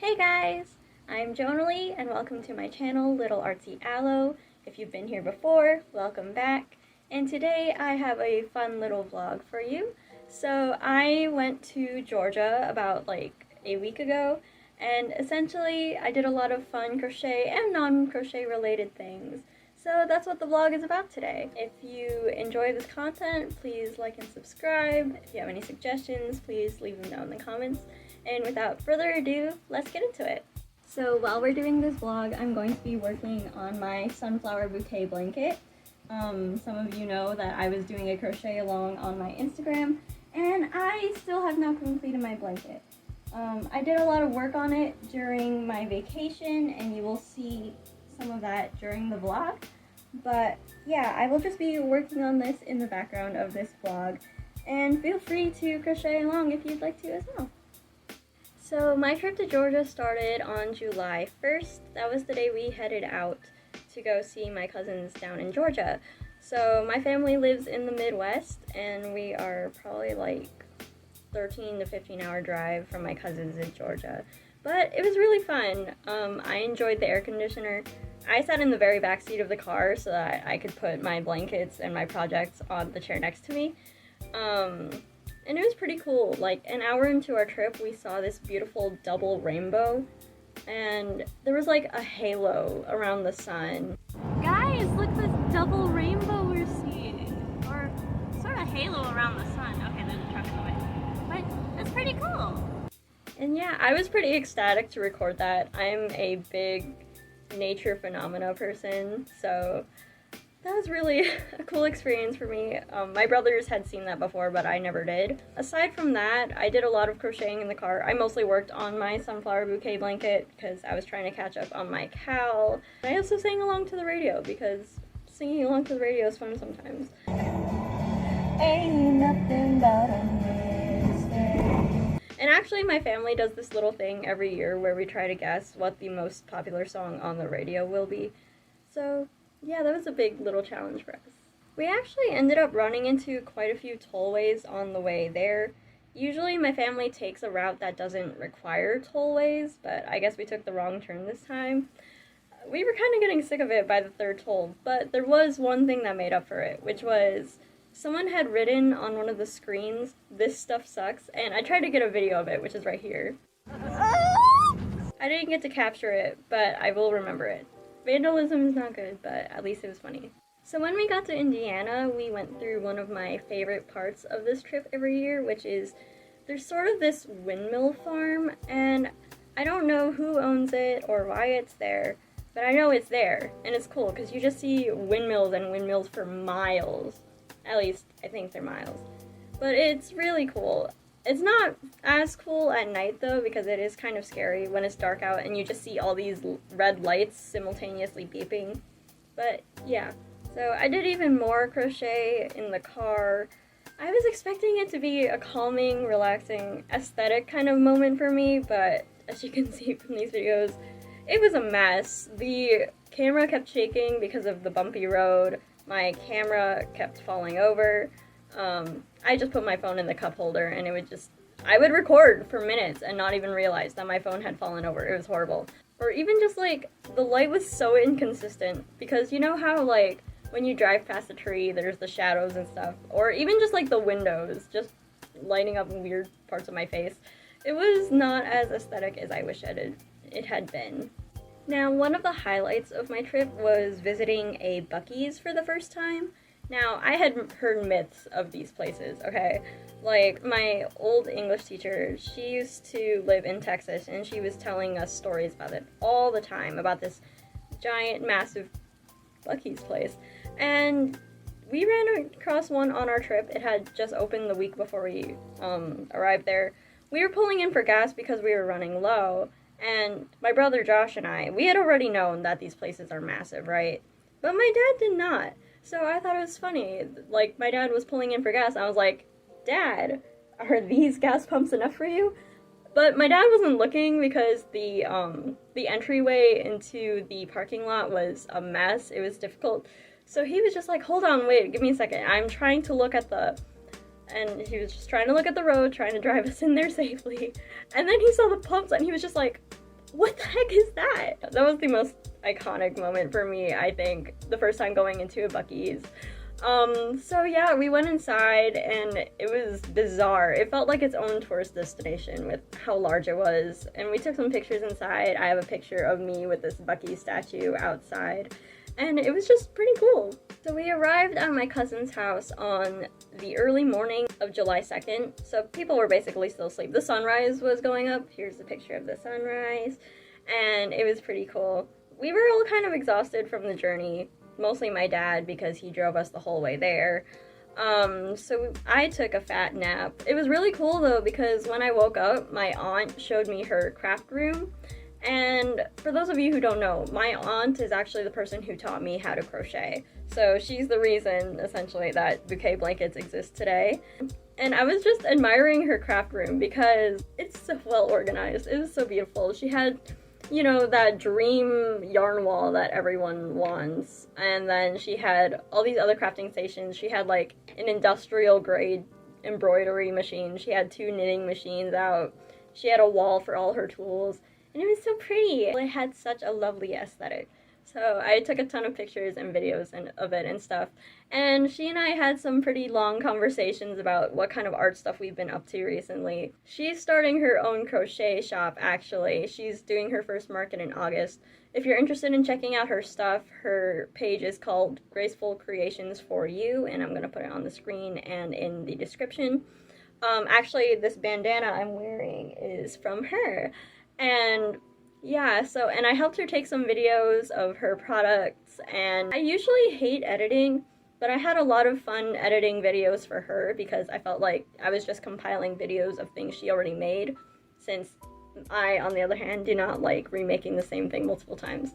Hey guys! I'm Jonali and welcome to my channel, Little Artsy Aloe. If you've been here before, welcome back. And today I have a fun little vlog for you. So I went to Georgia about like a week ago, and essentially I did a lot of fun crochet and non-crochet related things. So that's what the vlog is about today. If you enjoy this content, please like and subscribe. If you have any suggestions, please leave them down in the comments. And without further ado, let's get into it. So while we're doing this vlog, I'm going to be working on my sunflower bouquet blanket. Some of you know that I was doing a crochet along on my Instagram, and I still have not completed my blanket. I did a lot of work on it during my vacation, and you will see some of that during the vlog. But yeah, I will just be working on this in the background of this vlog, and feel free to crochet along if you'd like to as well. So my trip to Georgia started on July 1st. That was the day we headed out to go see my cousins down in Georgia. So my family lives in the Midwest, and we are probably like 13 to 15 hour drive from my cousins in Georgia. But it was really fun. I enjoyed the air conditioner. I sat in the very back seat of the car so that I could put my blankets and my projects on the chair next to me. And it was pretty cool. Like an hour into our trip, we saw this beautiful double rainbow, and there was like a halo around the sun. Guys, look, this double rainbow we're seeing, or sort of halo around the sun. Okay, there's a truck in the way, but it's pretty cool. And yeah, I was pretty ecstatic to record that. I'm a big nature phenomena person, so that was really a cool experience for me. My brothers had seen that before, but I never did. Aside from that, I did a lot of crocheting in the car. I mostly worked on my sunflower bouquet blanket because I was trying to catch up on my cowl. I also sang along to the radio because singing along to the radio is fun sometimes. Ain't nothing but a mistake. And actually, my family does this little thing every year where we try to guess what the most popular song on the radio will be. So yeah, that was a big little challenge for us. We actually ended up running into quite a few tollways on the way there. Usually my family takes a route that doesn't require tollways, but I guess we took the wrong turn this time. We were kind of getting sick of it by the third toll, but there was one thing that made up for it, which was someone had written on one of the screens, "This stuff sucks," and I tried to get a video of it, which is right here. I didn't get to capture it, but I will remember it. Vandalism is not good, but at least it was funny. So when we got to Indiana, we went through one of my favorite parts of this trip every year, which is there's sort of this windmill farm, and I don't know who owns it or why it's there, but I know it's there, and it's cool because you just see windmills and windmills for miles. At least I think they're miles. But it's really cool. It's not as cool at night though, because it is kind of scary when it's dark out and you just see all these red lights simultaneously beeping. But yeah, so I did even more crochet in the car. I was expecting it to be a calming, relaxing, aesthetic kind of moment for me, but as you can see from these videos, it was a mess. The camera kept shaking because of the bumpy road. My camera kept falling over. I just put my phone in the cup holder and I would record for minutes and not even realize that my phone had fallen over. It was horrible. Or even just like, the light was so inconsistent because you know how like when you drive past a tree there's the shadows and stuff, or even just like the windows just lighting up weird parts of my face. It was not as aesthetic as I wish it had been. Now, one of the highlights of my trip was visiting a Bucky's for the first time. Now, I had heard myths of these places, okay? Like, my old English teacher, she used to live in Texas, and she was telling us stories about it all the time, about this giant, massive Bucky's place. And we ran across one on our trip. It had just opened the week before we arrived there. We were pulling in for gas because we were running low, and my brother Josh and we had already known that these places are massive, right? But my dad did not. So I thought it was funny. Like, my dad was pulling in for gas, and I was like, "Dad, are these gas pumps enough for you?" But my dad wasn't looking because the entryway into the parking lot was a mess. It was difficult. So he was just like, "Hold on, wait, give me a second. I'm trying to look at the and he was just trying to look at the road, trying to drive us in there safely. And then he saw the pumps and he was just like, what the heck is that? That was the most iconic moment for me, I think, the first time going into a Bucky's. So yeah, we went inside and it was bizarre. It felt like its own tourist destination with how large it was. And we took some pictures inside. I have a picture of me with this Bucky statue outside. And it was just pretty cool. So we arrived at my cousin's house on the early morning of July 2nd. So people were basically still asleep. The sunrise was going up. Here's a picture of the sunrise. And it was pretty cool. We were all kind of exhausted from the journey. Mostly my dad, because he drove us the whole way there. So I took a fat nap. It was really cool though, because when I woke up, my aunt showed me her craft room. And for those of you who don't know, my aunt is actually the person who taught me how to crochet. So she's the reason, essentially, that Bouquet blankets exist today. And I was just admiring her craft room because it's so well organized. It was so beautiful. She had, you know, that dream yarn wall that everyone wants. And then she had all these other crafting stations. She had like an industrial grade embroidery machine. She had 2 knitting machines out. She had a wall for all her tools. And it was so pretty. It had such a lovely aesthetic. So I took a ton of pictures and videos of it and stuff. And she and I had some pretty long conversations about what kind of art stuff we've been up to recently. She's starting her own crochet shop, actually. She's doing her first market in August. If you're interested in checking out her stuff, her page is called Graceful Creations for You, and I'm going to put it on the screen and in the description. Actually, this bandana I'm wearing is from her. And yeah, and I helped her take some videos of her products, and I usually hate editing, but I had a lot of fun editing videos for her because I felt like I was just compiling videos of things she already made, since I, on the other hand, do not like remaking the same thing multiple times.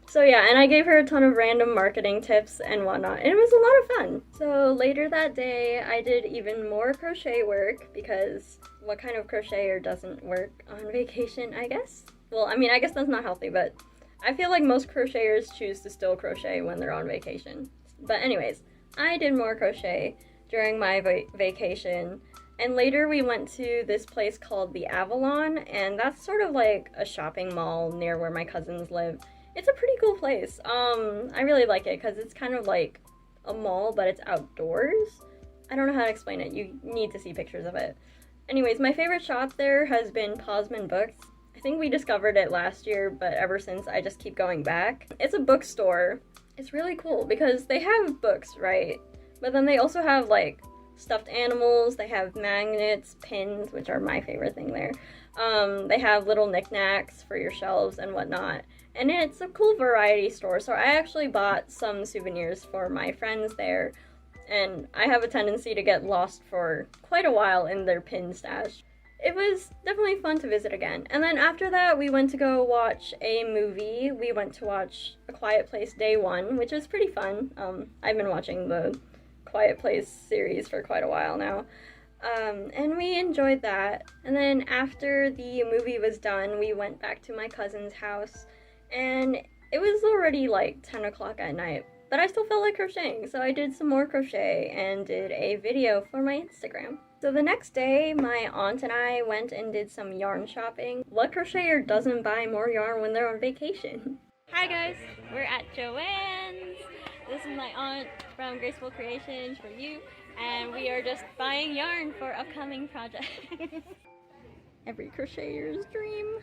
So yeah, and I gave her a ton of random marketing tips and whatnot, and it was a lot of fun. So later that day, I did even more crochet work, because what kind of crocheter doesn't work on vacation, I guess? Well, I mean, I guess that's not healthy, but I feel like most crocheters choose to still crochet when they're on vacation. But anyways, I did more crochet during my vacation, and later we went to this place called the Avalon, and that's sort of like a shopping mall near where my cousins live. It's a pretty cool place. I really like it because it's kind of like a mall, but it's outdoors. I don't know how to explain it. You need to see pictures of it. Anyways, my favorite shop there has been Posman Books. I think we discovered it last year, but ever since I just keep going back. It's a bookstore. It's really cool because they have books, right? But then they also have like stuffed animals, they have magnets, pins, which are my favorite thing there. They have little knickknacks for your shelves and whatnot. And it's a cool variety store, so I actually bought some souvenirs for my friends there. And I have a tendency to get lost for quite a while in their pin stash. It was definitely fun to visit again. And then after that, we went to go watch a movie. We went to watch A Quiet Place Day 1, which was pretty fun. I've been watching the Quiet Place series for quite a while now. And we enjoyed that. And then after the movie was done, we went back to my cousin's house. And it was already like 10 o'clock at night. But I still felt like crocheting, so I did some more crochet and did a video for my Instagram. So the next day, my aunt and I went and did some yarn shopping. What crocheter doesn't buy more yarn when they're on vacation? Hi guys, we're at Joann's. This is my aunt from Graceful Creations for You, and we are just buying yarn for upcoming projects. Every crocheter's dream.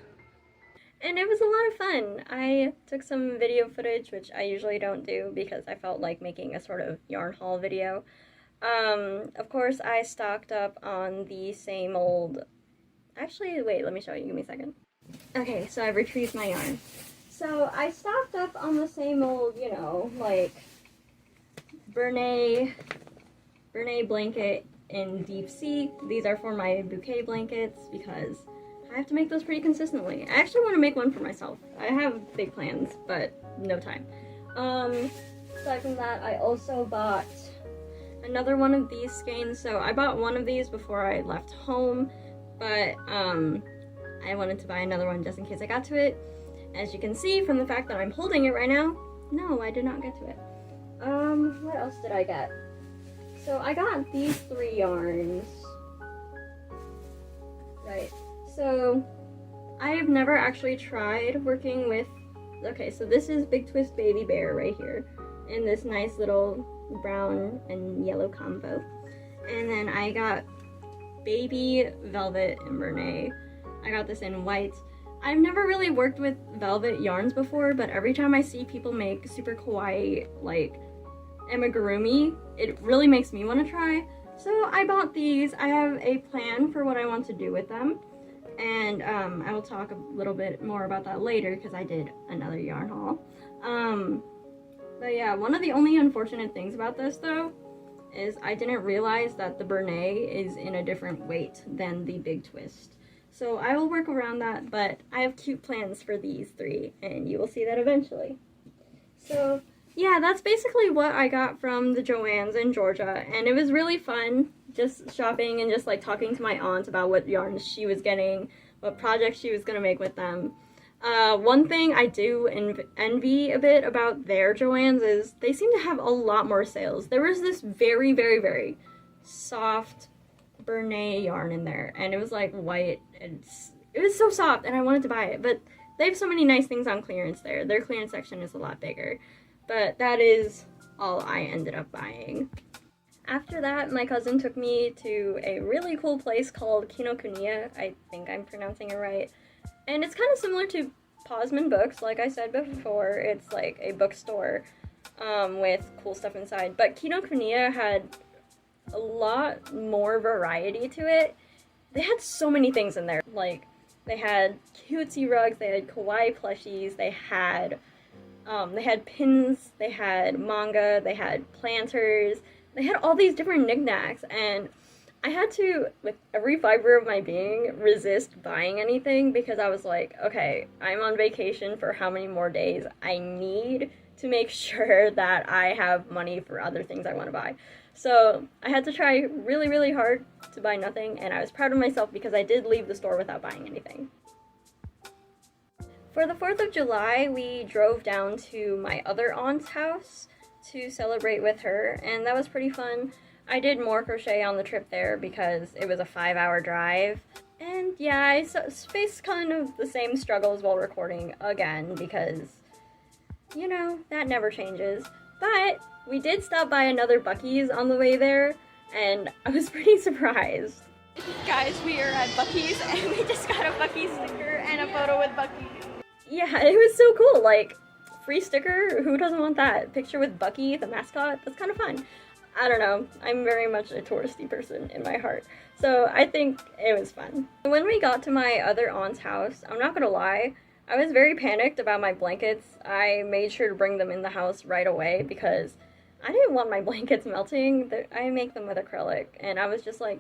And it was a lot of fun. I took some video footage, which I usually don't do because I felt like making a sort of yarn haul video. Of course, I stocked up on the same old... Actually, wait, let me show you. Give me a second. Okay, so I've retrieved my yarn. So I stocked up on the same old, you know, like Bernay blanket in deep sea. These are for my Bouquet blankets because I have to make those pretty consistently. I actually want to make one for myself. I have big plans, but no time. Aside from that, I also bought another one of these skeins. So I bought one of these before I left home, but I wanted to buy another one just in case I got to it. As you can see from the fact that I'm holding it right now, no, I did not get to it. What else did I get? So I got these 3 yarns. Right. So I've never actually tried working with, okay, so this is Big Twist Baby Bear right here, in this nice little brown and yellow combo. And then I got Baby Velvet and Bernay. I got this in white. I've never really worked with velvet yarns before, but every time I see people make super kawaii, like, amigurumi, it really makes me want to try. So I bought these. I have a plan for what I want to do with them, and I will talk a little bit more about that later because I did another yarn haul. But yeah, one of the only unfortunate things about this though is I didn't realize that the Bernay is in a different weight than the Big Twist. So I will work around that, but I have cute plans for these three, and you will see that eventually. So yeah, that's basically what I got from the Joann's in Georgia, and it was really fun just shopping and just like talking to my aunt about what yarns she was getting, what projects she was gonna make with them. One thing I do envy a bit about their Joann's is they seem to have a lot more sales. There was this very, very, very soft Bernay yarn in there, and it was like white, and it was so soft, and I wanted to buy it, but they have so many nice things on clearance there. Their clearance section is a lot bigger, but that is all I ended up buying. After that, my cousin took me to a really cool place called Kinokuniya. I think I'm pronouncing it right. And it's kind of similar to Posman Books, like I said before. It's like a bookstore with cool stuff inside. But Kinokuniya had a lot more variety to it. They had so many things in there. Like, they had cutesy rugs, they had kawaii plushies, they had pins, they had manga, they had planters, they had all these different knickknacks, and I had to, with every fiber of my being, resist buying anything because I was like, okay, I'm on vacation for how many more days? I need to make sure that I have money for other things I want to buy. So I had to try really, really hard to buy nothing, and I was proud of myself because I did leave the store without buying anything. For the 4th of July, we drove down to my other aunt's house to celebrate with her, and that was pretty fun. I did more crochet on the trip there because it was a 5-hour drive. And yeah, I faced kind of the same struggles while recording again because, you know, that never changes. But we did stop by another Bucky's on the way there, and I was pretty surprised. Guys, we are at Bucky's, and we just got a Bucky sticker and a photo with Bucky. Yeah, it was so cool. Like, free sticker? Who doesn't want that? Picture with Bucky, the mascot? That's kind of fun. I don't know, I'm very much a touristy person in my heart, so I think it was fun. When we got to my other aunt's house, I'm not gonna lie, I was very panicked about my blankets. I made sure to bring them in the house right away because I didn't want my blankets melting. I make them with acrylic, and I was just like,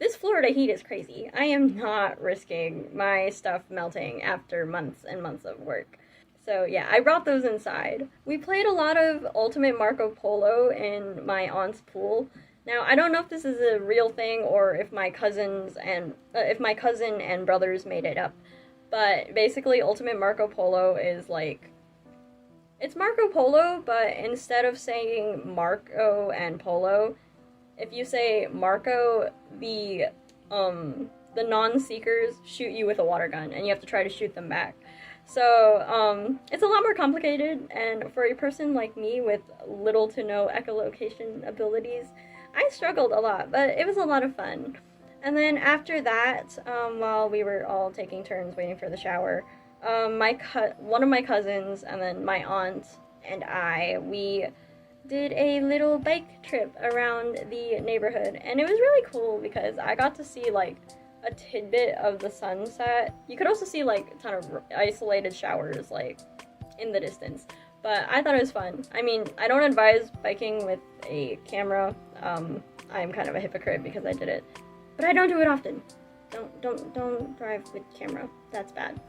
this Florida heat is crazy. I am not risking my stuff melting after months and months of work. So yeah, I brought those inside. We played a lot of Ultimate Marco Polo in my aunt's pool. Now, I don't know if this is a real thing or if my cousin and brothers made it up. But basically, Ultimate Marco Polo is like, it's Marco Polo, but instead of saying Marco and Polo, if you say Marco, the non-seekers shoot you with a water gun, and you have to try to shoot them back. So, it's a lot more complicated, and for a person like me with little to no echolocation abilities, I struggled a lot, but it was a lot of fun. And then after that, while we were all taking turns waiting for the shower, one of my cousins and then my aunt and we did a little bike trip around the neighborhood, and it was really cool because I got to see, like, a tidbit of the sunset. You could also see like a ton of isolated showers like in the distance, but I thought it was fun. I mean, I don't advise biking with a camera. I'm kind of a hypocrite because I did it, but I don't do it often. Don't drive with camera. That's bad.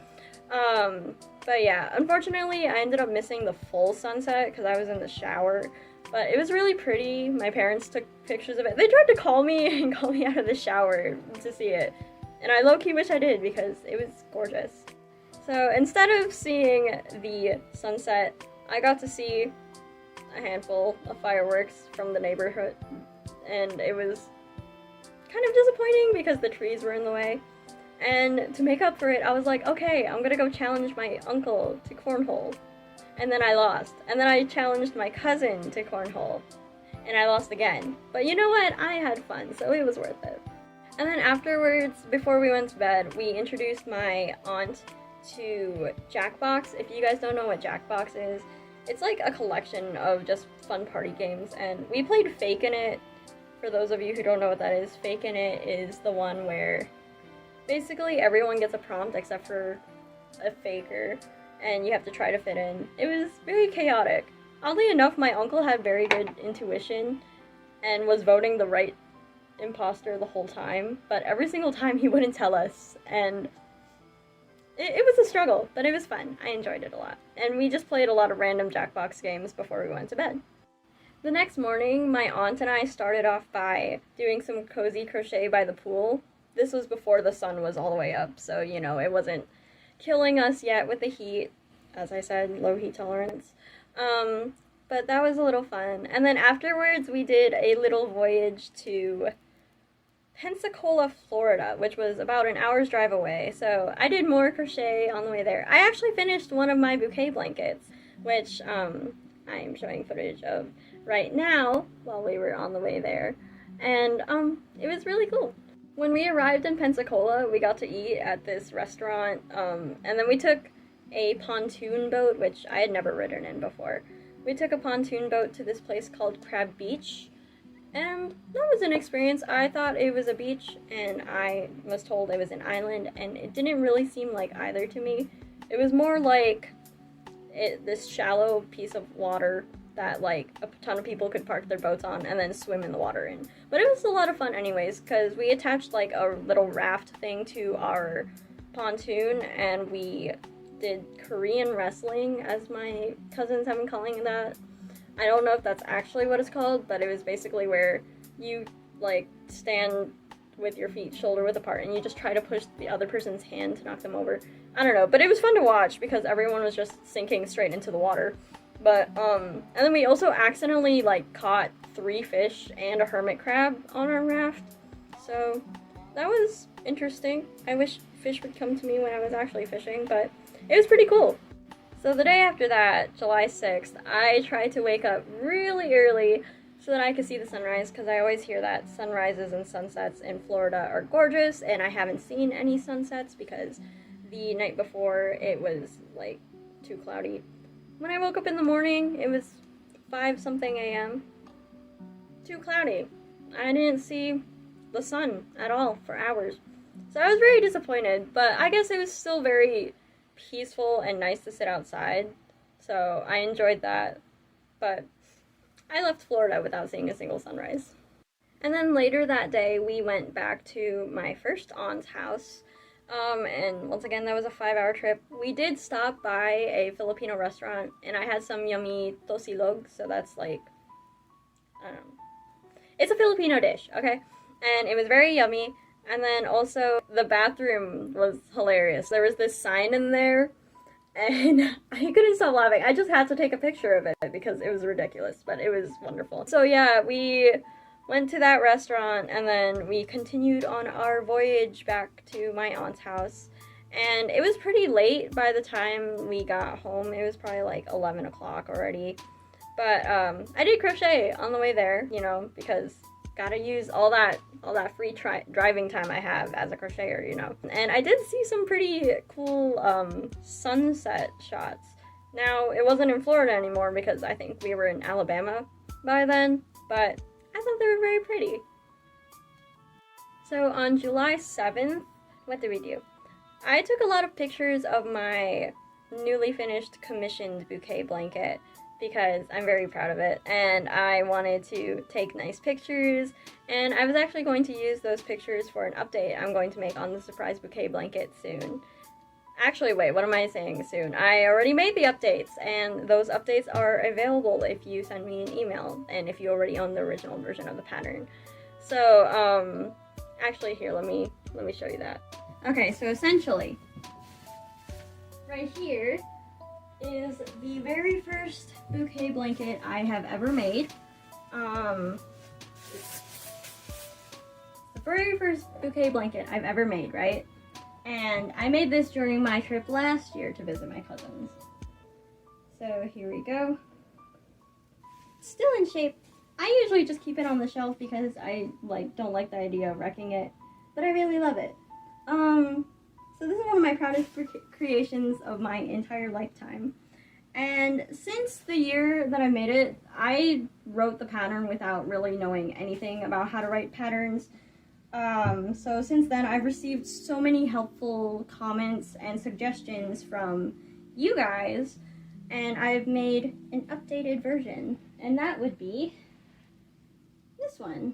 But yeah, unfortunately I ended up missing the full sunset because I was in the shower. But it was really pretty. My parents took pictures of it. They tried to call me and call me out of the shower to see it. And I low-key wish I did because it was gorgeous. So instead of seeing the sunset, I got to see a handful of fireworks from the neighborhood. And it was kind of disappointing because the trees were in the way. And to make up for it, I was like, okay, I'm gonna go challenge my uncle to cornhole. And then I lost. And then I challenged my cousin to cornhole. And I lost again. But you know what? I had fun, so it was worth it. And then afterwards, before we went to bed, we introduced my aunt to Jackbox. If you guys don't know what Jackbox is, it's like a collection of just fun party games. And we played Fake in It. For those of you who don't know what that is, Fake in It is the one where basically everyone gets a prompt except for a faker, and you have to try to fit in. It was very chaotic. Oddly enough, my uncle had very good intuition and was voting the right imposter the whole time, but every single time he wouldn't tell us, and it was a struggle, but it was fun. I enjoyed it a lot. And we just played a lot of random Jackbox games before we went to bed. The next morning, my aunt and I started off by doing some cozy crochet by the pool. This was before the sun was all the way up, so, you know, it wasn't killing us yet with the heat. As I said, low heat tolerance. But that was a little fun. And then afterwards, we did a little voyage to Pensacola, Florida, which was about an hour's drive away. So I did more crochet on the way there. I actually finished one of my bouquet blankets, which I am showing footage of right now while we were on the way there. And it was really cool. When we arrived in Pensacola, we got to eat at this restaurant, and then we took a pontoon boat, which I had never ridden in before. We took a pontoon boat to this place called Crab Beach, and that was an experience. I thought it was a beach, and I was told it was an island, and it didn't really seem like either to me. It was more like this shallow piece of water that like a ton of people could park their boats on and then swim in the water in. But it was a lot of fun anyways, because we attached like a little raft thing to our pontoon, and we did Korean wrestling, as my cousins have been calling that. I don't know if that's actually what it's called, but it was basically where you like stand with your feet shoulder width apart and you just try to push the other person's hand to knock them over. I don't know, but it was fun to watch because everyone was just sinking straight into the water. But and then we also accidentally like caught 3 fish and a hermit crab on our raft. So that was interesting. I wish fish would come to me when I was actually fishing, but it was pretty cool. So the day after that, July 6th, I tried to wake up really early so that I could see the sunrise, because I always hear that sunrises and sunsets in Florida are gorgeous, and I haven't seen any sunsets because the night before it was like too cloudy. When I woke up in the morning, it was 5-something a.m. Too cloudy. I didn't see the sun at all for hours. So I was very disappointed, but I guess it was still very peaceful and nice to sit outside, so I enjoyed that. But I left Florida without seeing a single sunrise. And then later that day, we went back to my first aunt's house, and once again, that was a 5-hour trip. We did stop by a Filipino restaurant, and I had some yummy tosilog, so that's like, I don't know. It's a Filipino dish, okay? And it was very yummy. And then also, the bathroom was hilarious. There was this sign in there, and I couldn't stop laughing. I just had to take a picture of it because it was ridiculous, but it was wonderful. So yeah, we went to that restaurant, and then we continued on our voyage back to my aunt's house. And it was pretty late by the time we got home. It was probably like 11 o'clock already. But I did crochet on the way there, you know, because gotta use all that free driving time I have as a crocheter, you know. And I did see some pretty cool sunset shots. Now, it wasn't in Florida anymore because I think we were in Alabama by then, but I thought they were very pretty. So on July 7th, what did we do? I took a lot of pictures of my newly finished commissioned bouquet blanket because I'm very proud of it, and I wanted to take nice pictures, and I was actually going to use those pictures for an update I'm going to make on the surprise bouquet blanket soon. Actually, wait, what am I saying soon? I already made the updates, and those updates are available if you send me an email, and if you already own the original version of the pattern. So, actually here, let me show you that. Okay, so essentially, right here is the very first bouquet blanket I have ever made. The very first bouquet blanket I've ever made, right? And I made this during my trip last year to visit my cousins. So here we go. Still in shape. I usually just keep it on the shelf because I don't like the idea of wrecking it, but I really love it. So this is one of my proudest creations of my entire lifetime. And since the year that I made it, I wrote the pattern without really knowing anything about how to write patterns. So since then, I've received so many helpful comments and suggestions from you guys, and I've made an updated version, and that would be this one.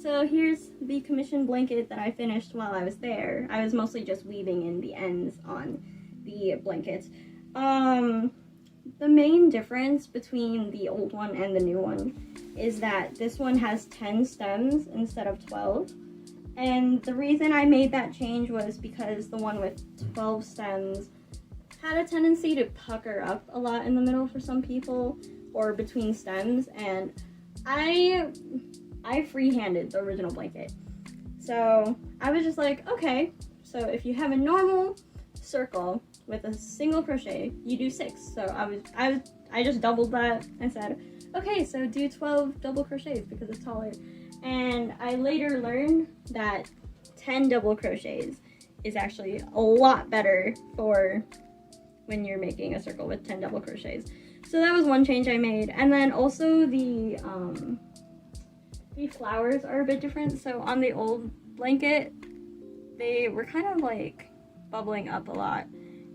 So here's the commission blanket that I finished while I was there. I was mostly just weaving in the ends on the blankets. The main difference between the old one and the new one is that this one has 10 stems instead of 12. And the reason I made that change was because the one with 12 stems had a tendency to pucker up a lot in the middle for some people, or between stems, and I freehanded the original blanket. So I was just like, okay, so if you have a normal circle with a single crochet, you do 6. So I just doubled that and said, okay, so do 12 double crochets because it's taller. And I later learned that 10 double crochets is actually a lot better for when you're making a circle with 10 double crochets. So that was one change I made. And then also the flowers are a bit different. So on the old blanket, they were kind of like bubbling up a lot,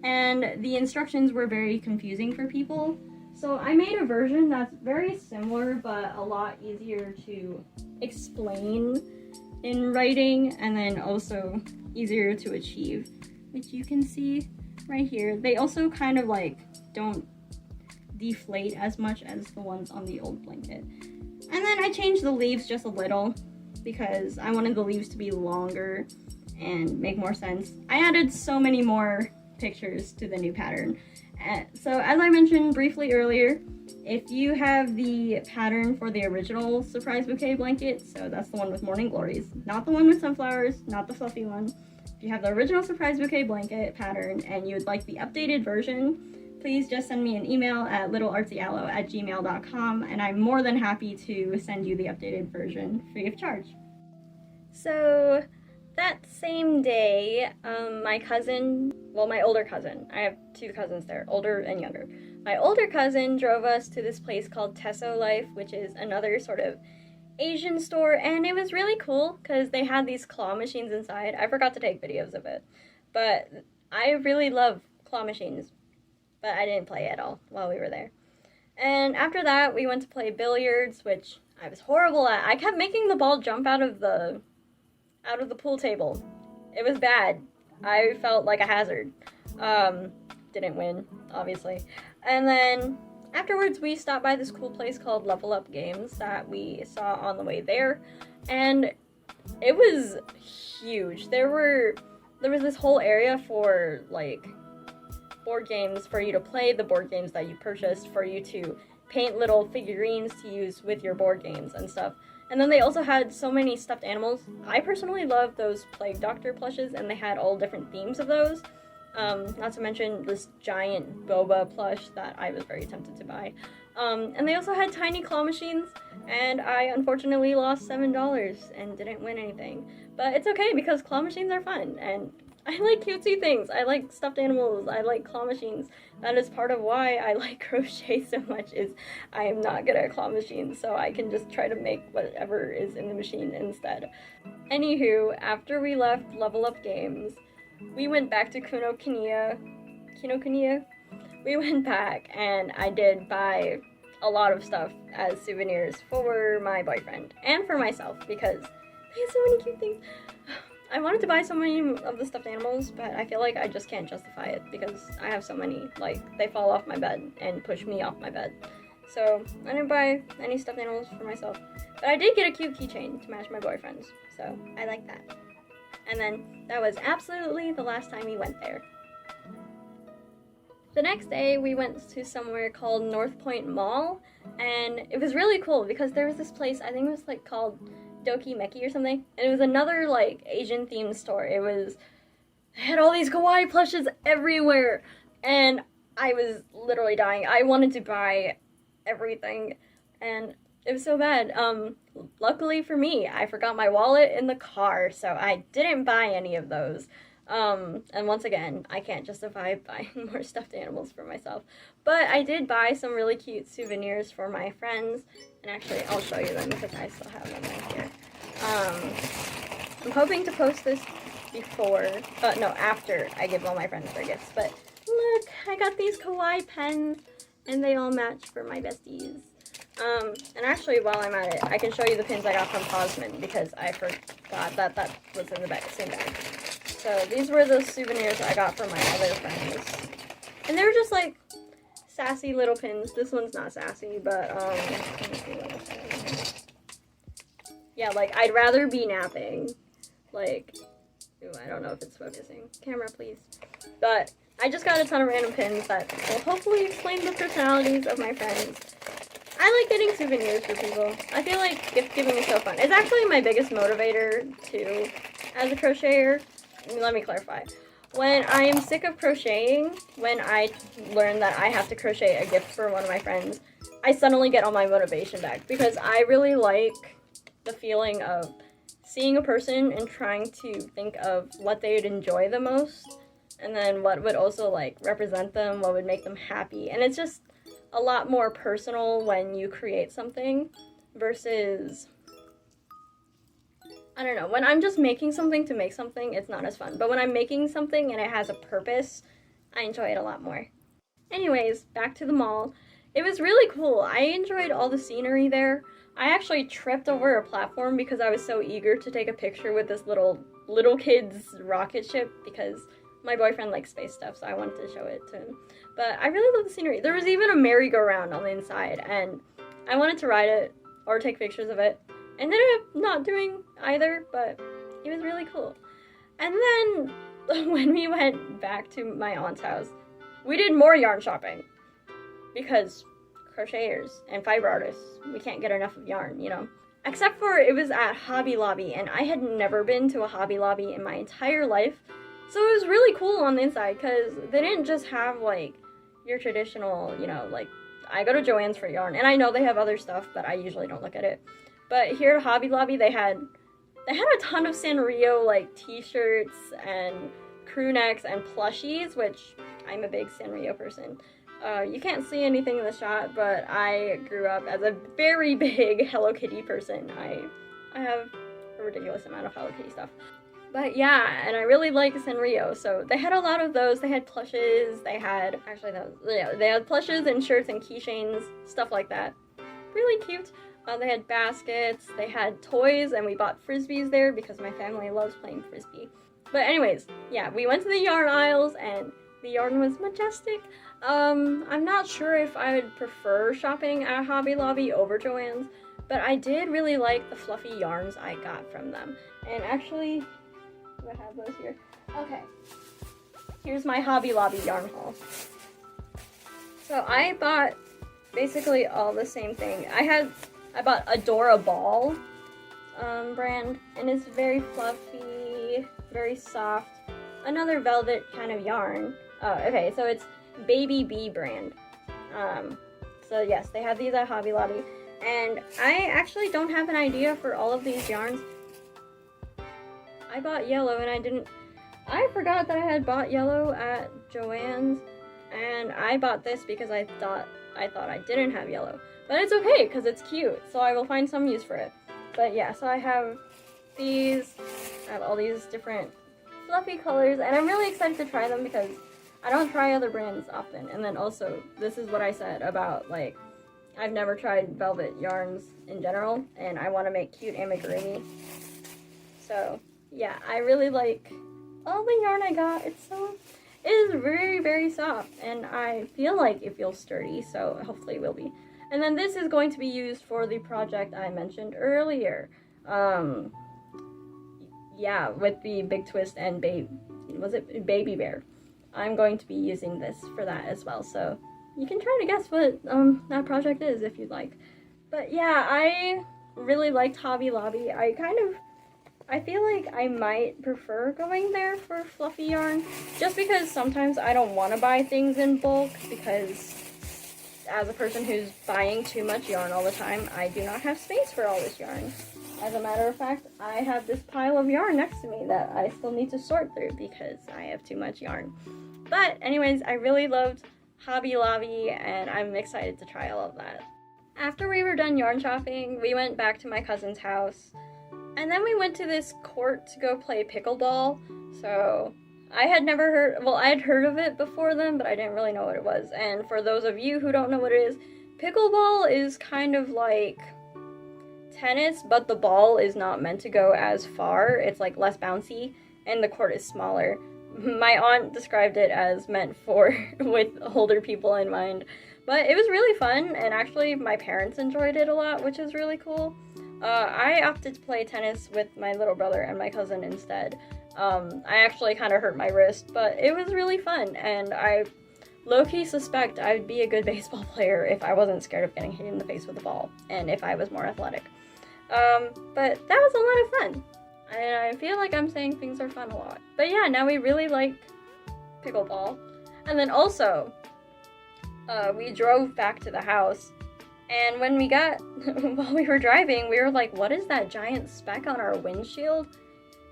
and the instructions were very confusing for people. So I made a version that's very similar but a lot easier to explain in writing, and then also easier to achieve, which you can see right here. They also kind of like don't deflate as much as the ones on the old blanket. And then I changed the leaves just a little because I wanted the leaves to be longer and make more sense. I added so many more pictures to the new pattern. So as I mentioned briefly earlier, if you have the pattern for the original surprise bouquet blanket, so that's the one with morning glories, not the one with sunflowers, not the fluffy one. If you have the original surprise bouquet blanket pattern and you would like the updated version, please just send me an email at littleartsyaloe@gmail.com, and I'm more than happy to send you the updated version free of charge. So that same day, my older cousin, I have 2 cousins there, older and younger. My older cousin drove us to this place called Tesso Life, which is another sort of Asian store, and it was really cool because they had these claw machines inside. I forgot to take videos of it, but I really love claw machines, but I didn't play at all while we were there. And after that, we went to play billiards, which I was horrible at. I kept making the ball jump out of the pool table. It was bad. I felt like a hazard. Didn't win, obviously. And then afterwards, we stopped by this cool place called Level Up Games that we saw on the way there, and it was huge. There was this whole area for like board games for you to play, the board games that you purchased, for you to paint little figurines to use with your board games and stuff. And then they also had so many stuffed animals. I personally love those Plague Doctor plushes, and they had all different themes of those. Not to mention this giant boba plush that I was very tempted to buy. And they also had tiny claw machines, and I unfortunately lost $7 and didn't win anything. But it's okay because claw machines are fun, and I like cutesy things. I like stuffed animals. I like claw machines. That is part of why I like crochet so much, is I am not good at claw machines, so I can just try to make whatever is in the machine instead. Anywho, after we left Level Up Games, we went back to Kinokuniya. We went back, and I did buy a lot of stuff as souvenirs for my boyfriend and for myself because they have so many cute things. I wanted to buy so many of the stuffed animals, but I feel like I just can't justify it because I have so many. Like, they fall off my bed and push me off my bed. So I didn't buy any stuffed animals for myself. But I did get a cute keychain to match my boyfriend's, so I like that. And then that was absolutely the last time we went there. The next day, we went to somewhere called North Point Mall, and it was really cool because there was this place, I think it was like called Doki Meki or something, and it was another like Asian themed store. It was I had all these kawaii plushes everywhere, and I was literally dying. I wanted to buy everything, and it was so bad. Luckily for me, I forgot my wallet in the car, so I didn't buy any of those. And once again, I can't justify buying more stuffed animals for myself. But I did buy some really cute souvenirs for my friends, and actually, I'll show you them because I still have them right here. I'm hoping to post this after I give all my friends their gifts. But look, I got these kawaii pens, and they all match for my besties. And actually, while I'm at it, I can show you the pins I got from Cosmin because I forgot that was in the same bag. So these were the souvenirs I got from my other friends. And they were just like sassy little pins. This one's not sassy, but let me see what else I have. Yeah, like I'd rather be napping. Like, ooh, I don't know if it's focusing. Camera, please. But I just got a ton of random pins that will hopefully explain the personalities of my friends. I like getting souvenirs for people. I feel like gift giving is so fun. It's actually my biggest motivator too as a crocheter. Let me clarify. When I am sick of crocheting, when I learn that I have to crochet a gift for one of my friends, I suddenly get all my motivation back because I really like the feeling of seeing a person and trying to think of what they'd enjoy the most and then what would also like represent them, what would make them happy. And it's just a lot more personal when you create something versus, I don't know, when I'm just making something to make something, it's not as fun. But when I'm making something and it has a purpose, I enjoy it a lot more. Anyways, back to the mall. It was really cool. I enjoyed all the scenery there. I actually tripped over a platform because I was so eager to take a picture with this little kid's rocket ship because my boyfriend likes space stuff, so I wanted to show it to him. But I really love the scenery. There was even a merry-go-round on the inside, and I wanted to ride it or take pictures of it. Ended up not doing either, but it was really cool. And then when we went back to my aunt's house, we did more yarn shopping because crocheters and fiber artists, we can't get enough of yarn, you know. Except for it was at Hobby Lobby, and I had never been to a Hobby Lobby in my entire life. So it was really cool on the inside because they didn't just have like your traditional, you know, like I go to Joann's for yarn, and I know they have other stuff, but I usually don't look at it. But here at Hobby Lobby, they had a ton of Sanrio like t-shirts and crew necks and plushies, which I'm a big Sanrio person. You can't see anything in the shot, but I grew up as a very big Hello Kitty person. I have a ridiculous amount of Hello Kitty stuff. But yeah, and I really like Sanrio, so they had a lot of those. They had plushes, they had plushes and shirts and keychains, stuff like that. Really cute. They had baskets, they had toys, and we bought frisbees there because my family loves playing frisbee. But anyways, yeah, we went to the yarn aisles, and the yarn was majestic. I'm not sure if I would prefer shopping at Hobby Lobby over Joann's, but I did really like the fluffy yarns I got from them. And actually, do I have those here? Okay. Here's my Hobby Lobby yarn haul. So I bought basically all the same thing. I bought Adora Ball brand, and it's very fluffy, very soft. Another velvet kind of yarn. Oh, okay, so it's Baby Bee brand. So yes, they have these at Hobby Lobby. And I actually don't have an idea for all of these yarns. I bought yellow and I forgot that I had bought yellow at Joann's, and I bought this because I thought I didn't have yellow. But it's okay because it's cute, so I will find some use for it. But yeah, so I have these, I have all these different fluffy colors, and I'm really excited to try them because I don't try other brands often. And then also, this is what I said about, like, I've never tried velvet yarns in general, and I want to make cute amigurumi. So yeah, I really like all the yarn I got. It is very, very soft, and I feel like it feels sturdy, so hopefully it will be. And then this is going to be used for the project I mentioned earlier. Yeah, with the Big Twist and Baby Bear. I'm going to be using this for that as well, so you can try to guess what that project is if you'd like. But yeah, I really liked Hobby Lobby. I kind of I feel like I might prefer going there for fluffy yarn, just because sometimes I don't want to buy things in bulk, because as a person who's buying too much yarn all the time, I do not have space for all this yarn. As a matter of fact, I have this pile of yarn next to me that I still need to sort through because I have too much yarn. But anyways, I really loved Hobby Lobby, and I'm excited to try all of that. After we were done yarn shopping, we went back to my cousin's house, and then we went to this court to go play pickleball. So I had never heard, well, I had heard of it before then, but I didn't really know what it was. And for those of you who don't know what it is, pickleball is kind of like tennis, but the ball is not meant to go as far. It's like less bouncy, and the court is smaller. My aunt described it as meant for with older people in mind. But it was really fun, and actually my parents enjoyed it a lot, which is really cool. I opted to play tennis with my little brother and my cousin instead. I actually kind of hurt my wrist, but it was really fun, and I low-key suspect I'd be a good baseball player if I wasn't scared of getting hit in the face with a ball, and if I was more athletic. But that was a lot of fun. I feel like I'm saying things are fun a lot. But yeah, now we really like pickleball. And then also, we drove back to the house, and when we got, while we were driving, we were like, what is that giant speck on our windshield?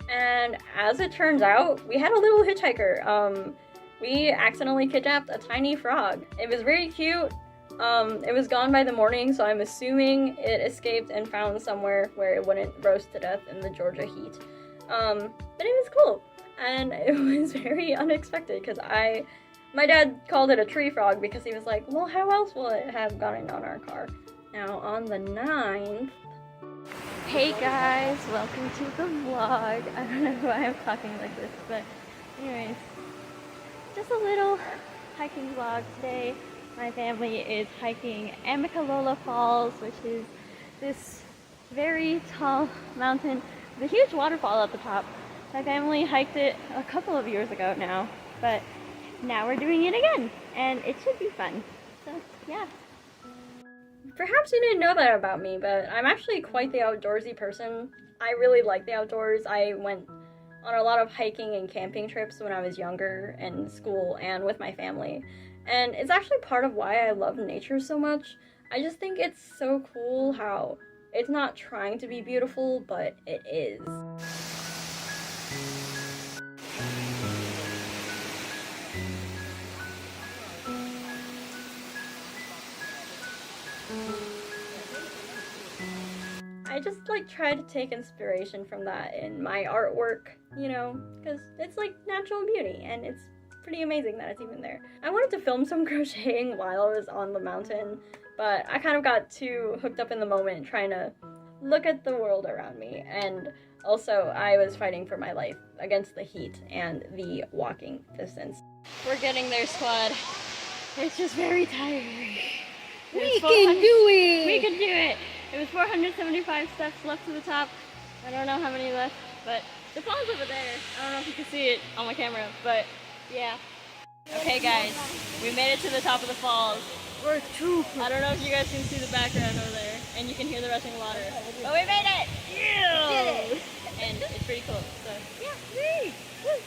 And as it turns out, we had a little hitchhiker. We accidentally kidnapped a tiny frog. It was very cute. It was gone by the morning, so I'm assuming it escaped and found somewhere where it wouldn't roast to death in the Georgia heat. But it was cool, and it was very unexpected, because my dad called it a tree frog because he was like, well, how else will it have gotten on our car? Now, on the 9th... Hey guys, welcome to the vlog. I don't know why I'm talking like this, but anyways, just a little hiking vlog today. My family is hiking Amicalola Falls, which is this very tall mountain with a huge waterfall at the top. My family hiked it a couple of years ago now, but now we're doing it again, and it should be fun. So, yeah. Perhaps you didn't know that about me, but I'm actually quite the outdoorsy person. I really like the outdoors. I went on a lot of hiking and camping trips when I was younger in school and with my family. And it's actually part of why I love nature so much. I just think it's so cool how it's not trying to be beautiful, but it is. I just like try to take inspiration from that in my artwork, you know, because it's like natural beauty, and it's pretty amazing that it's even there. I wanted to film some crocheting while I was on the mountain, but I kind of got too hooked up in the moment trying to look at the world around me, and also I was fighting for my life against the heat and the walking distance. We're getting there, squad. It's just very tiring. We can do it! We can do it! It was 475 steps left to the top. I don't know how many left, but the fall's over there. I don't know if you can see it on my camera, but yeah. Okay guys, we made it to the top of the falls. We're true. I don't know if you guys can see the background over there, and you can hear the rushing water. But we made it! Yeah! Did it! And it's pretty cool, so yeah. Woo!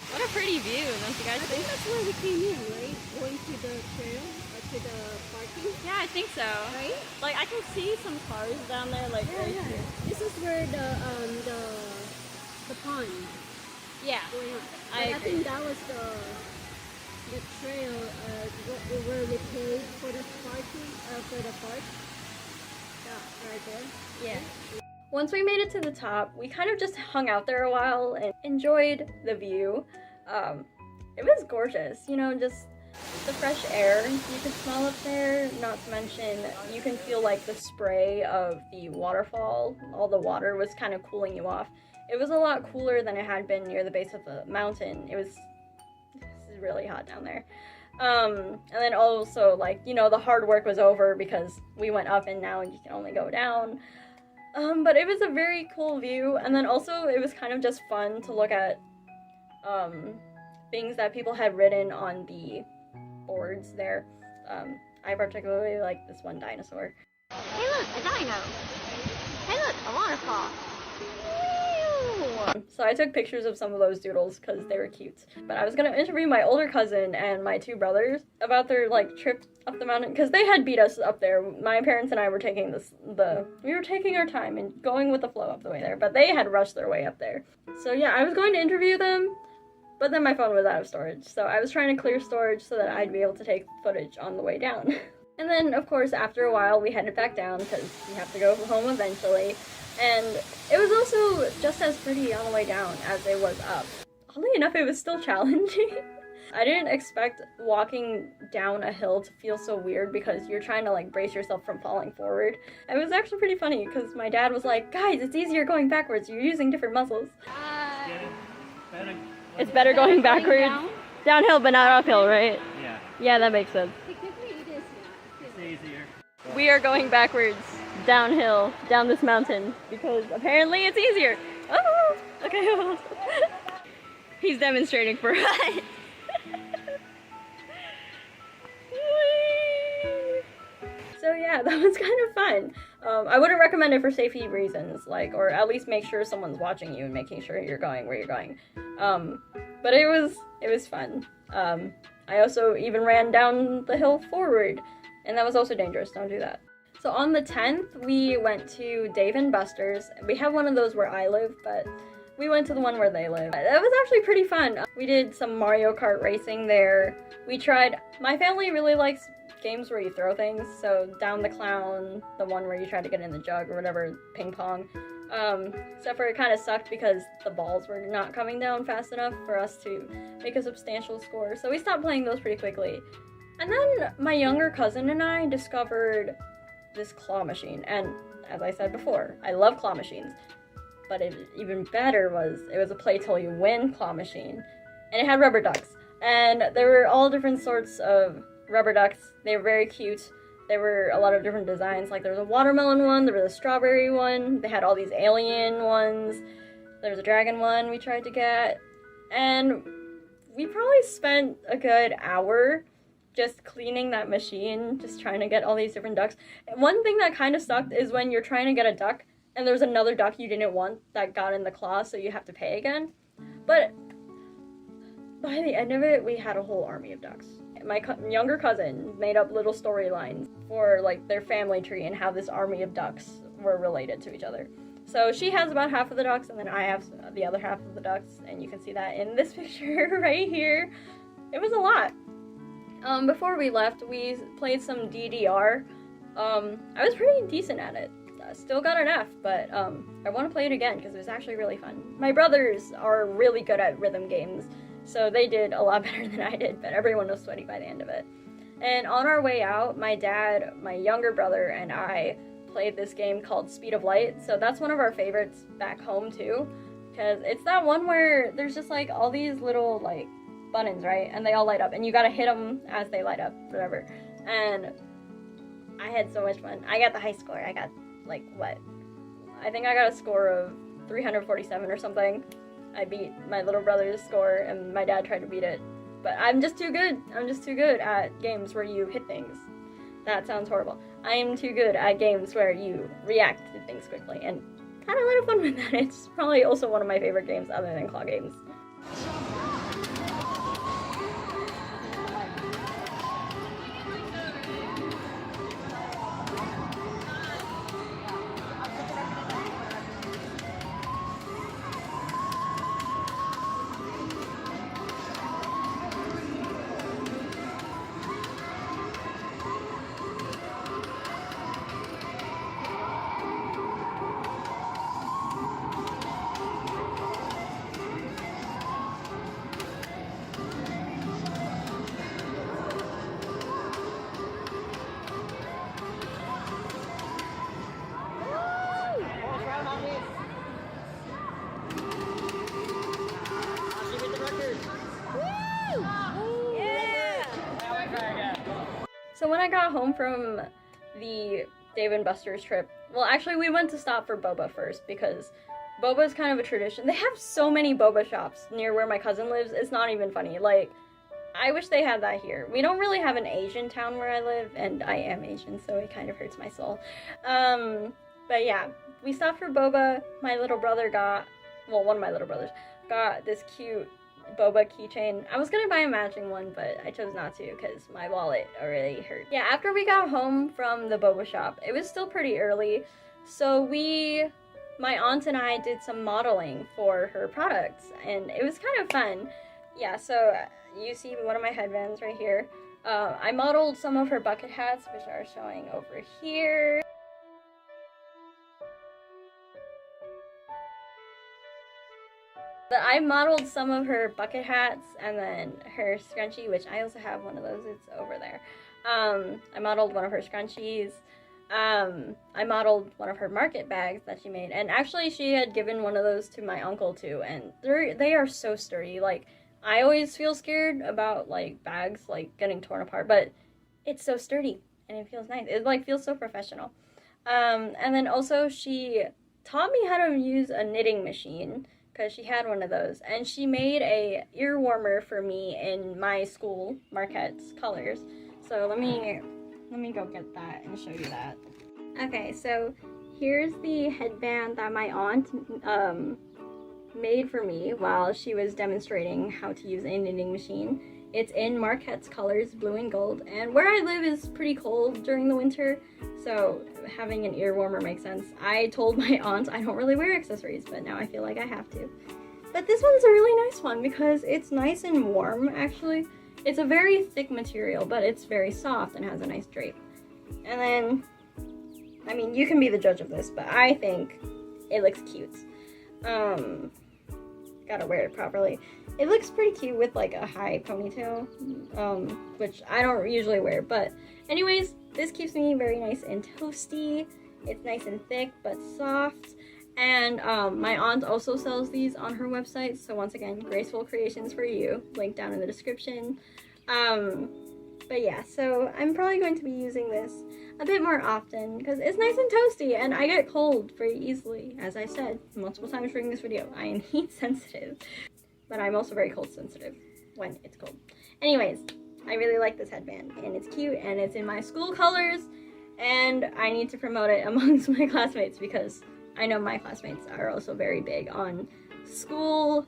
What a pretty view, don't you guys I think that's where we came in, right? Going to the trail, or to the parking. Yeah, I think so. Right? Like, I can see some cars down there, like, right here. This is where the pond Yeah, going on. I But I think that was the trail where we paid for the parking, for the park. Yeah, right there. yeah. Once we made it to the top, we kind of just hung out there a while and enjoyed the view. It was gorgeous, you know, just the fresh air you could smell up there, not to mention you can feel like the spray of the waterfall. All the water was kind of cooling you off. It was a lot cooler than it had been near the base of the mountain. It was really hot down there. And then also, like, you know, the hard work was over because we went up and now you can only go down. But it was a very cool view, and then also it was kind of just fun to look at things that people had written on the boards there. I particularly like this one dinosaur. Hey look, a dino! Hey look, a waterfall! So I took pictures of some of those doodles because they were cute. But I was gonna interview my older cousin and my two brothers about their like trip up the mountain because they had beat us up there. My parents and I were taking we were taking our time and going with the flow up the way there, but they had rushed their way up there. So yeah, I was going to interview them, but then my phone was out of storage. So I was trying to clear storage so that I'd be able to take footage on the way down. And then of course after a while we headed back down because we have to go home eventually. And it was also just as pretty on the way down as it was up. Oddly enough, it was still challenging. I didn't expect walking down a hill to feel so weird because you're trying to like brace yourself from falling forward. It was actually pretty funny because my dad was like, guys, it's easier going backwards. You're using different muscles. It's better going backwards. Downhill, but not uphill, right? Yeah. Yeah, that makes sense. It's easier. We are going backwards. Downhill, down this mountain, because apparently it's easier. Oh, okay. He's demonstrating for us. So yeah, that was kind of fun. I wouldn't recommend it for safety reasons, like, or at least make sure someone's watching you and making sure you're going where you're going. But it was fun. I also even ran down the hill forward, and that was also dangerous. Don't do that. So on the 10th, we went to Dave & Buster's. We have one of those where I live, but we went to the one where they live. That was actually pretty fun. We did some Mario Kart racing there. My family really likes games where you throw things, so Down the Clown, the one where you try to get in the jug or whatever, ping pong. Except for it kind of sucked because the balls were not coming down fast enough for us to make a substantial score, so we stopped playing those pretty quickly. And then my younger cousin and I discovered this claw machine, and as I said before, I love claw machines, but even better was it was a play till you win claw machine, and it had rubber ducks, and there were all different sorts of rubber ducks. They were very cute. There were a lot of different designs, like there was a watermelon one, there was a strawberry one, they had all these alien ones, there was a dragon one we tried to get, and we probably spent a good hour just cleaning that machine, just trying to get all these different ducks. One thing that kind of sucked is when you're trying to get a duck and there's another duck you didn't want that got in the claw, so you have to pay again. But by the end of it, we had a whole army of ducks. My younger cousin made up little storylines for like their family tree and how this army of ducks were related to each other. So she has about half of the ducks and then I have the other half of the ducks, and you can see that in this picture right here. It was a lot. Before we left, we played some DDR. I was pretty decent at it. Still got an F, but I want to play it again because it was actually really fun. My brothers are really good at rhythm games, so they did a lot better than I did, but everyone was sweaty by the end of it. And on our way out, my dad, my younger brother, and I played this game called Speed of Light. So that's one of our favorites back home too, because it's that one where there's just like all these little like buttons, right? And they all light up, and you gotta hit them as they light up, whatever. And I had so much fun. I got the high score. I got like what? I think I got a score of 347 or something. I beat my little brother's score, and my dad tried to beat it. But I'm just too good. I'm just too good at games where you hit things. That sounds horrible. I am too good at games where you react to things quickly, and had a lot of fun with that. It's probably also one of my favorite games other than claw games. So when I got home from the Dave & Buster's trip, well, actually we went to stop for boba first because boba is kind of a tradition. They have so many boba shops near where my cousin lives. It's not even funny. Like, I wish they had that here. We don't really have an Asian town where I live, and I am Asian, so it kind of hurts my soul. But yeah, we stopped for boba. My little brother got well, one of my little brothers, got this cute boba keychain. I was gonna buy a matching one, but I chose not to because my wallet already hurt. Yeah, after we got home from the boba shop, it was still pretty early, so my aunt and I did some modeling for her products, and it was kind of fun. Yeah, so you see one of my headbands right here. I modeled some of her bucket hats, which are showing over here. But I modeled some of her bucket hats and then her scrunchie, which I also have one of those, it's over there. I modeled one of her scrunchies. I modeled one of her market bags that she made, and actually she had given one of those to my uncle too, and they are so sturdy. Like, I always feel scared about like bags like getting torn apart, but it's so sturdy and it feels nice. It like feels so professional. And then also she taught me how to use a knitting machine because she had one of those, and she made a ear warmer for me in my school, Marquette's colors. So let me go get that and show you that. Okay, so here's the headband that my aunt made for me while she was demonstrating how to use a knitting machine. It's in Marquette's colors, blue and gold, and where I live is pretty cold during the winter, so having an ear warmer makes sense. I told my aunt I don't really wear accessories, but now I feel like I have to. But this one's a really nice one because it's nice and warm, actually. It's a very thick material, but it's very soft and has a nice drape. And then, I mean, you can be the judge of this, but I think it looks cute. Gotta wear it properly. It looks pretty cute with like a high ponytail, which I don't usually wear, but anyways, this keeps me very nice and toasty. It's nice and thick, but soft. And my aunt also sells these on her website, so once again, Graceful Creations for you, link down in the description. But yeah, so I'm probably going to be using this a bit more often because it's nice and toasty, and I get cold very easily. As I said multiple times during this video, I am heat sensitive, but I'm also very cold sensitive when it's cold. Anyways, I really like this headband, and it's cute, and it's in my school colors, and I need to promote it amongst my classmates because I know my classmates are also very big on school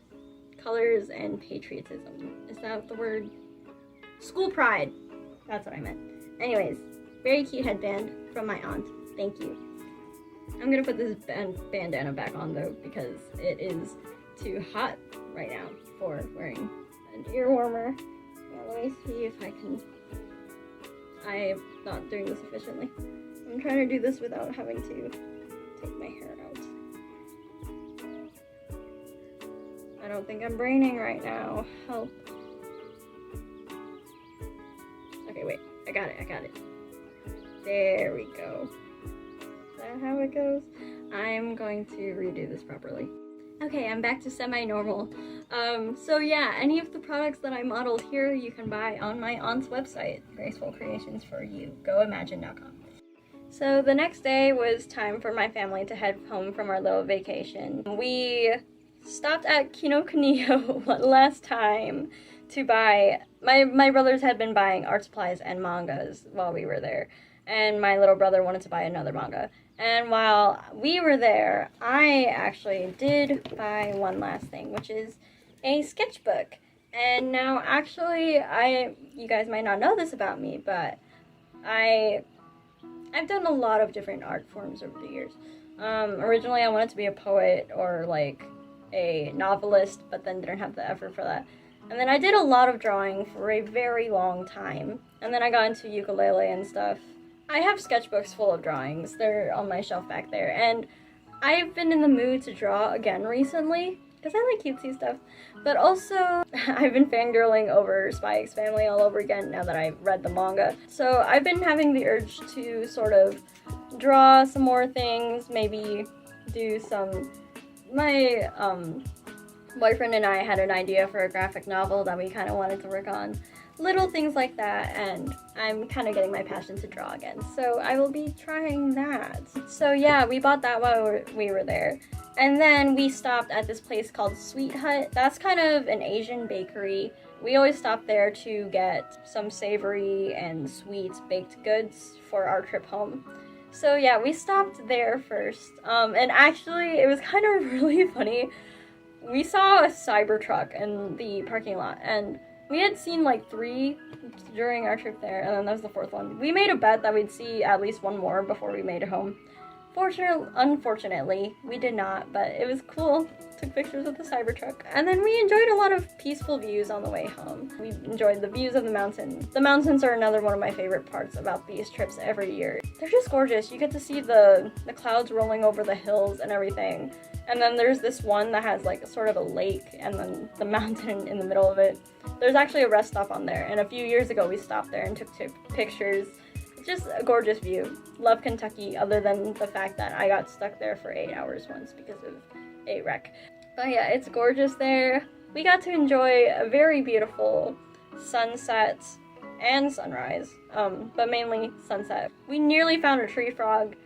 colors and patriotism. Is that the word? School pride. That's what I meant. Anyways, very cute headband from my aunt. Thank you. I'm gonna put this bandana back on though because it is too hot right now for wearing an ear warmer. Well, let me see if I can. I'm not doing this efficiently. I'm trying to do this without having to take my hair out. I don't think I'm braining right now. Help. Okay, wait. I got it. There we go. Is that how it goes? I'm going to redo this properly. Okay, I'm back to semi-normal. So yeah, any of the products that I modeled here you can buy on my aunt's website, Graceful Creations for you. GoImagine.com. So the next day was time for my family to head home from our little vacation. We stopped at Kinokuniya one last time to buy, my brothers had been buying art supplies and mangas while we were there, and my little brother wanted to buy another manga. And while we were there, I actually did buy one last thing, which is a sketchbook. And now actually, you guys might not know this about me, but I've done a lot of different art forms over the years. Originally I wanted to be a poet or like a novelist, but then didn't have the effort for that. And then I did a lot of drawing for a very long time. And then I got into ukulele and stuff. I have sketchbooks full of drawings. They're on my shelf back there. And I've been in the mood to draw again recently, because I like cutesy stuff. But also, I've been fangirling over Spy X Family all over again now that I've read the manga. So I've been having the urge to sort of draw some more things, maybe do some... My boyfriend and I had an idea for a graphic novel that we kind of wanted to work on. Little things like that, and I'm kind of getting my passion to draw again. So I will be trying that. So yeah, we bought that while we were there. And then we stopped at this place called Sweet Hut. That's kind of an Asian bakery. We always stop there to get some savory and sweet baked goods for our trip home. So yeah, we stopped there first. And actually, it was kind of really funny. we saw a Cybertruck in the parking lot, and we had seen like 3 during our trip there, and then that was the 4th one. We made a bet that we'd see at least 1 more before we made it home. Unfortunately, we did not, but it was cool. Took pictures with the Cybertruck. And then we enjoyed a lot of peaceful views on the way home. We enjoyed the views of the mountains. The mountains are another one of my favorite parts about these trips every year. They're just gorgeous. You get to see the clouds rolling over the hills and everything. And then there's this one that has like sort of a lake and then the mountain in the middle of it. There's actually a rest stop on there, and a few years ago we stopped there and took pictures. Just a gorgeous view. Love Kentucky, other than the fact that I got stuck there for 8 hours once because of a wreck. But yeah, it's gorgeous there. We got to enjoy a very beautiful sunset and sunrise, but mainly sunset. We nearly found a tree frog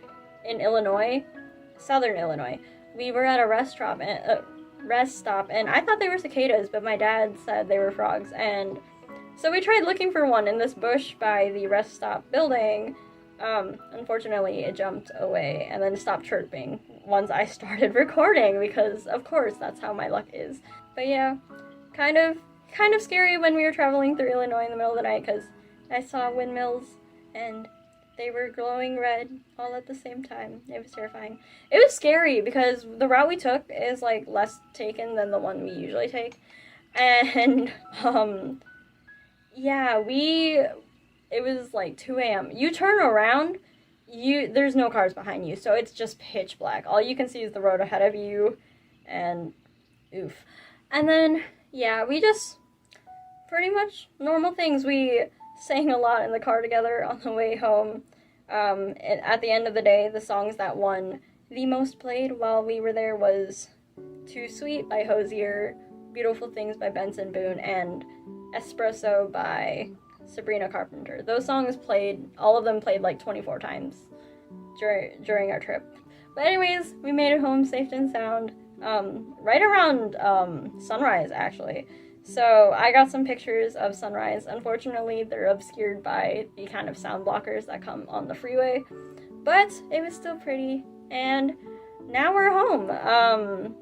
in Illinois, southern Illinois. We were at a rest stop, and I thought they were cicadas, but my dad said they were frogs, and so we tried looking for one in this bush by the rest stop building. Unfortunately, it jumped away and then stopped chirping once I started recording, because of course that's how my luck is. But yeah, kind of scary when we were traveling through Illinois in the middle of the night, because I saw windmills and they were glowing red all at the same time. It was terrifying. It was scary because the route we took is like less taken than the one we usually take, and yeah, it was like 2 a.m. You turn around, there's no cars behind you, so it's just pitch black. All you can see is the road ahead of you, and oof. And then, yeah, we just, pretty much normal things. We sang a lot in the car together on the way home. At the end of the day, the songs that won the most played while we were there was Too Sweet by Hosier, Beautiful Things by Benson Boone, and Espresso by Sabrina Carpenter. Those songs played, all of them played like 24 times during our trip. But anyways, we made it home safe and sound, right around sunrise actually. So I got some pictures of sunrise. Unfortunately, they're obscured by the kind of sound blockers that come on the freeway, but it was still pretty. And now we're home.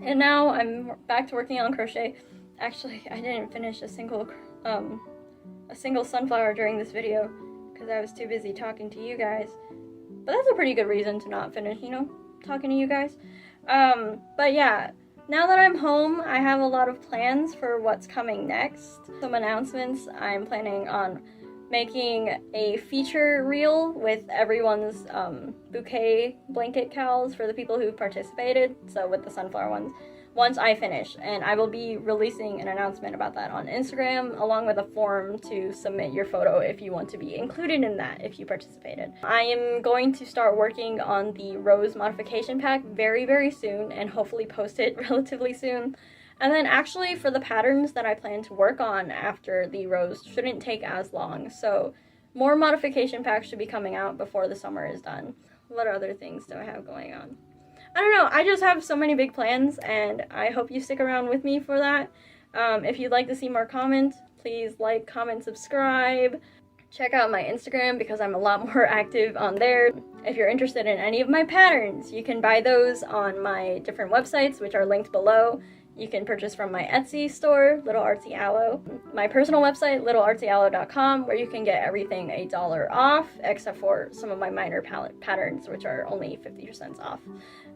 And now I'm back to working on crochet. Actually, I didn't finish a single sunflower during this video because I was too busy talking to you guys. But that's a pretty good reason to not finish, you know, talking to you guys. But yeah, now that I'm home, I have a lot of plans for what's coming next. Some announcements. I'm planning on making a feature reel with everyone's bouquet blanket cowls for the people who participated, so with the sunflower ones, once I finish. And I will be releasing an announcement about that on Instagram, along with a form to submit your photo if you want to be included in that if you participated. I am going to start working on the rose modification pack very, very soon, and hopefully post it relatively soon. And then actually for the patterns that I plan to work on after the rose shouldn't take as long, so more modification packs should be coming out before the summer is done. What other things do I have going on? I don't know, I just have so many big plans, and I hope you stick around with me for that. If you'd like to see more comments, please like, comment, subscribe. Check out my Instagram because I'm a lot more active on there. If you're interested in any of my patterns, you can buy those on my different websites, which are linked below. You can purchase from my Etsy store, Little Artsy Aloe, my personal website, littleartsyaloe.com, where you can get everything $1 off, except for some of my minor palette patterns, which are only 50% off.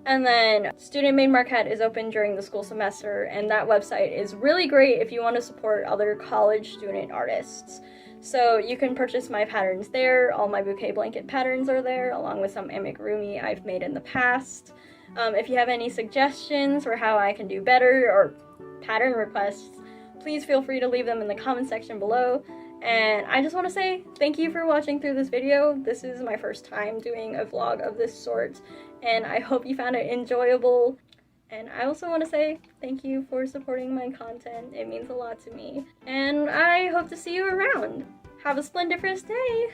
And then Student Made Marquette is open during the school semester, and that website is really great if you want to support other college student artists. So you can purchase my patterns there. All my bouquet blanket patterns are there, along with some amigurumi I've made in the past. If you have any suggestions for how I can do better or pattern requests, please feel free to leave them in the comment section below. And I just want to say thank you for watching through this video. This is my first time doing a vlog of this sort, and I hope you found it enjoyable. And I also want to say thank you for supporting my content. It means a lot to me. And I hope to see you around. Have a splendiferous day!